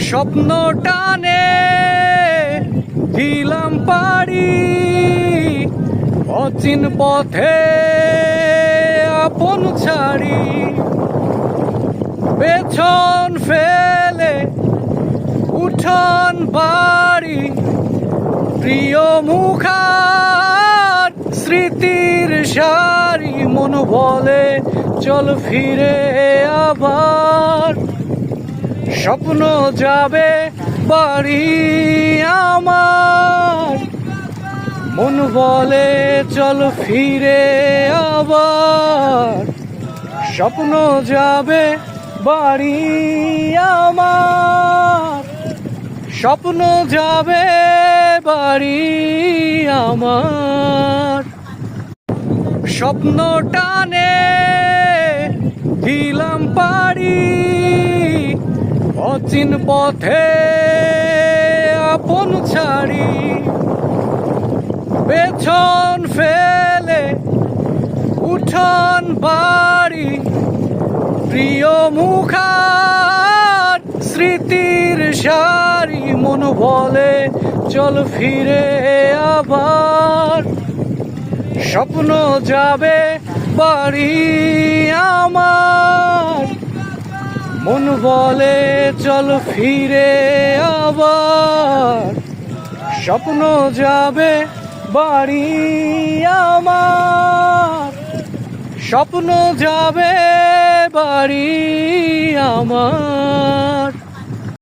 স্বপ্ন টানে দিলাম পাড়ি, অচিন পথে আপন ছাড়ি। পেছন ফেলে উঠান বাড়ি, প্রিয় মুখার স্মৃতির সারি। মন বলে চল ফিরে আবার, স্বপ্ন যাবে বাড়ি আমার। মন বলে চল ফিরে আবার, স্বপ্ন যাবে বাড়ি আমার। স্বপ্ন যাবে বাড়ি আমার। স্বপ্ন টানে দিলাম পাড়ি, অচিন পথে আপন ছাড়ি। পেছন ফেলে উঠান বাড়ি, প্রিয় মুখার স্মৃতির সারি। মন বলে চল ফিরে আবার, স্বপ্ন যাবে বাড়ি আমার। মন বলে চল ফিরে আবার, স্বপ্ন যাবে বাড়ি আমার। স্বপ্ন যাবে বাড়ি আমার।